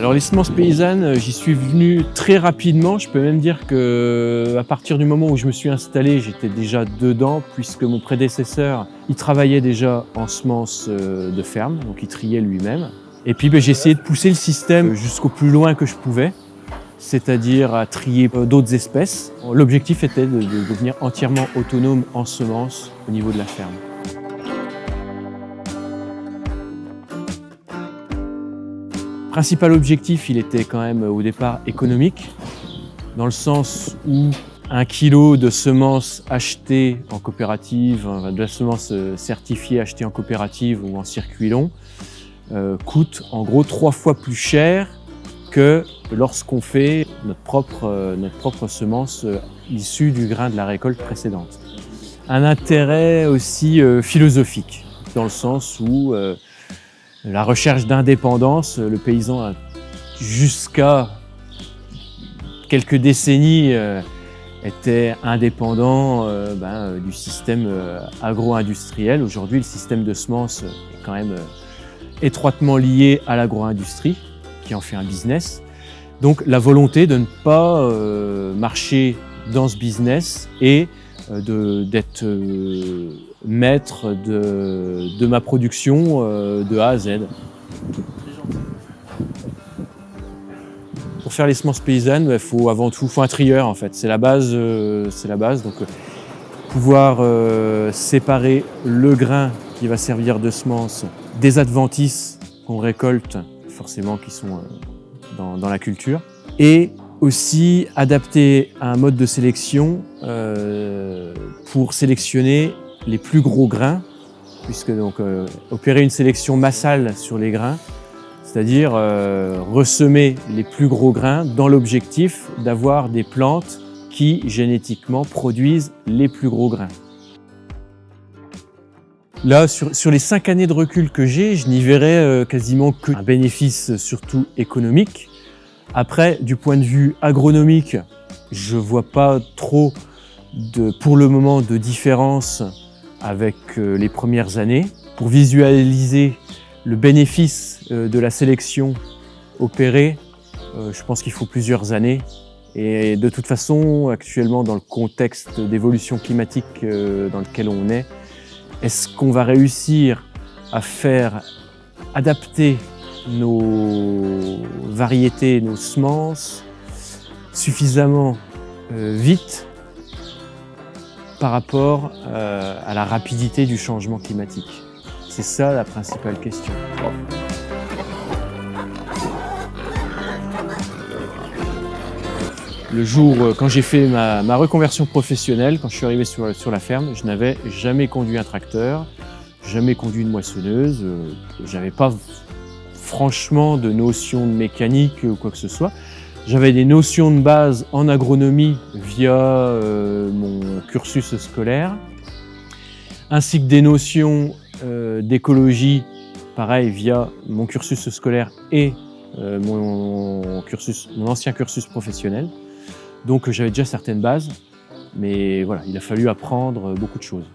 Alors les semences paysannes, j'y suis venu très rapidement. Je peux même dire qu'à partir du moment où je me suis installé, j'étais déjà dedans, puisque mon prédécesseur, il travaillait déjà en semences de ferme, donc il triait lui-même. Et puis j'ai essayé de pousser le système jusqu'au plus loin que je pouvais, c'est-à-dire à trier d'autres espèces. L'objectif était de devenir entièrement autonome en semences au niveau de la ferme. Le principal objectif, il était quand même au départ économique, dans le sens où 1 kilo de semences achetées en coopérative, de la semence certifiée achetée en coopérative ou en circuit long, coûte en gros 3 fois plus cher que lorsqu'on fait notre propre semence issue du grain de la récolte précédente. Un intérêt aussi philosophique, dans le sens où la recherche d'indépendance, le paysan a jusqu'à quelques décennies était indépendant du système agro-industriel. Aujourd'hui, le système de semences est quand même étroitement lié à l'agro-industrie, qui en fait un business. Donc la volonté de ne pas marcher dans ce business et d'être maître de ma production de A à Z. Pour faire les semences paysannes, il faut avant tout un trieur en fait. C'est la base. Donc pouvoir séparer le grain qui va servir de semence des adventices qu'on récolte, forcément qui sont dans la culture, et aussi adapter un mode de sélection pour sélectionner les plus gros grains, puisque donc opérer une sélection massale sur les grains, c'est-à-dire ressemer les plus gros grains dans l'objectif d'avoir des plantes qui génétiquement produisent les plus gros grains. Là, sur les 5 années de recul que j'ai, je n'y verrais quasiment qu'un bénéfice surtout économique. Après, du point de vue agronomique, je ne vois pas trop pour le moment de différence avec les premières années. Pour visualiser le bénéfice de la sélection opérée, je pense qu'il faut plusieurs années. Et de toute façon, actuellement, dans le contexte d'évolution climatique dans lequel on est-ce qu'on va réussir à faire adapter nos variétés, nos semences suffisamment vite par rapport à la rapidité du changement climatique? C'est ça la principale question. Le jour, quand j'ai fait ma reconversion professionnelle, quand je suis arrivé sur la ferme, je n'avais jamais conduit un tracteur, jamais conduit une moissonneuse, j'avais pas franchement de notion de mécanique ou quoi que ce soit. J'avais des notions de base en agronomie via mon cursus scolaire, ainsi que des notions d'écologie, pareil, via mon cursus scolaire et mon ancien cursus professionnel. Donc j'avais déjà certaines bases, mais voilà, il a fallu apprendre beaucoup de choses.